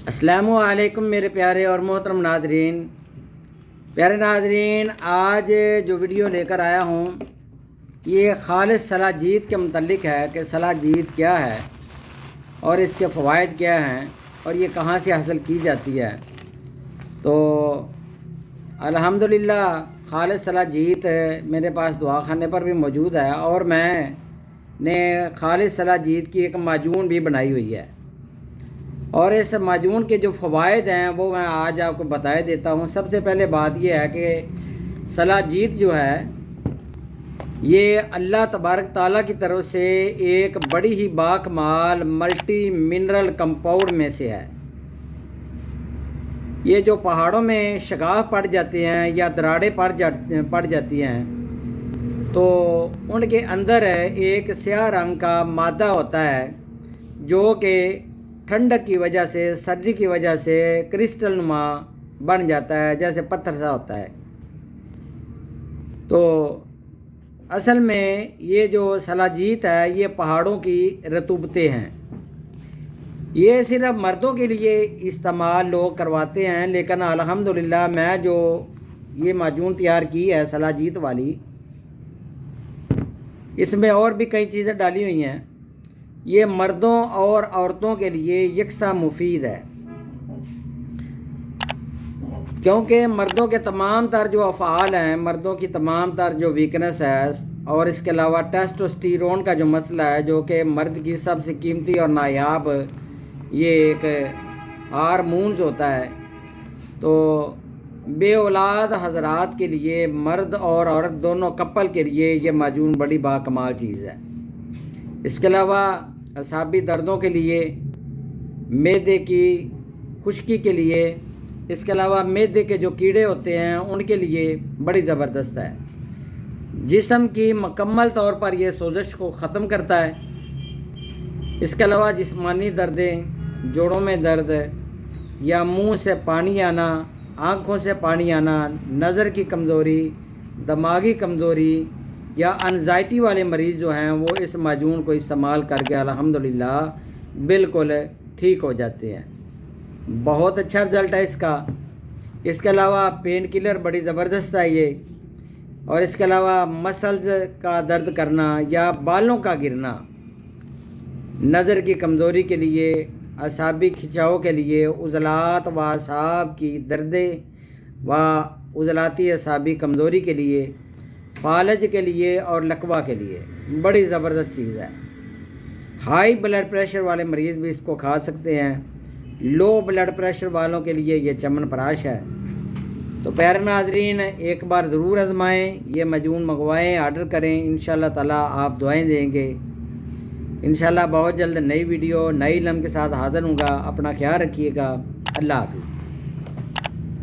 السلام علیکم میرے پیارے اور محترم ناظرین۔ پیارے ناظرین، آج جو ویڈیو لے کر آیا ہوں یہ خالص صلاح جیت کے متعلق ہے کہ صلاح جیت کیا ہے اور اس کے فوائد کیا ہیں اور یہ کہاں سے حاصل کی جاتی ہے۔ تو الحمدللہ خالص صلاح جیت میرے پاس دعا خانے پر بھی موجود ہے اور میں نے خالص صلاح جیت کی ایک معجون بھی بنائی ہوئی ہے، اور اس معجون کے جو فوائد ہیں وہ میں آج آپ کو بتا دیتا ہوں۔ سب سے پہلے بات یہ ہے کہ صلاح جیت جو ہے یہ اللہ تبارک تعالیٰ کی طرف سے ایک بڑی ہی باکمال ملٹی منرل کمپاؤنڈ میں سے ہے۔ یہ جو پہاڑوں میں شگاف پڑ جاتے ہیں یا دراڑیں پڑ جاتی ہیں تو ان کے اندر ایک سیاہ رنگ کا مادہ ہوتا ہے جو کہ ٹھنڈک کی وجہ سے، سردی کی وجہ سے کرسٹل نما بن جاتا ہے، جیسے پتھر سا ہوتا ہے۔ تو اصل میں یہ جو صلاح جیت ہے یہ پہاڑوں کی رطوبتیں ہیں۔ یہ صرف مردوں کے لیے استعمال لوگ کرواتے ہیں، لیکن الحمدللہ میں جو یہ معجون تیار کی ہے صلاح جیت والی، اس میں اور بھی کئی چیزیں ڈالی ہوئی ہیں۔ یہ مردوں اور عورتوں کے لیے یکساں مفید ہے، کیونکہ مردوں کے تمام تر جو افعال ہیں، مردوں کی تمام تر جو ویکنس ہے، اور اس کے علاوہ ٹیسٹوسٹیرون کا جو مسئلہ ہے جو کہ مرد کی سب سے قیمتی اور نایاب یہ ایک ہارمونز ہوتا ہے، تو بے اولاد حضرات کے لیے، مرد اور عورت دونوں کپل کے لیے یہ معجون بڑی باکمال چیز ہے۔ اس کے علاوہ اعصابی دردوں کے لیے، معدے کی خشکی کے لیے، اس کے علاوہ معدے کے جو کیڑے ہوتے ہیں ان کے لیے بڑی زبردست ہے۔ جسم کی مکمل طور پر یہ سوزش کو ختم کرتا ہے۔ اس کے علاوہ جسمانی دردیں، جوڑوں میں درد یا منہ سے پانی آنا، آنکھوں سے پانی آنا، نظر کی کمزوری، دماغی کمزوری یا انزائٹی والے مریض جو ہیں وہ اس معجون کو استعمال کر کے الحمدللہ بالکل ٹھیک ہو جاتے ہیں۔ بہت اچھا رزلٹ ہے اس کا۔ اس کے علاوہ پین کلر بڑی زبردست ہے یہ، اور اس کے علاوہ مسلز کا درد کرنا یا بالوں کا گرنا، نظر کی کمزوری کے لیے، اعصابی کھچاؤ کے لیے، عضلات و اعصاب کی دردیں و عضلاتی اعصابی کمزوری کے لیے، فالج کے لیے اور لکوہ کے لیے بڑی زبردست چیز ہے۔ ہائی بلڈ پریشر والے مریض بھی اس کو کھا سکتے ہیں۔ لو بلڈ پریشر والوں کے لیے یہ چمن پراش ہے۔ تو پیارے ناظرین، ایک بار ضرور آزمائیں، یہ معجون منگوائیں، آرڈر کریں، انشاءاللہ تعالیٰ آپ دعائیں دیں گے۔ انشاءاللہ بہت جلد نئی ویڈیو نئی علم کے ساتھ حاضر ہوں گا۔ اپنا خیال رکھیے گا۔ اللہ حافظ۔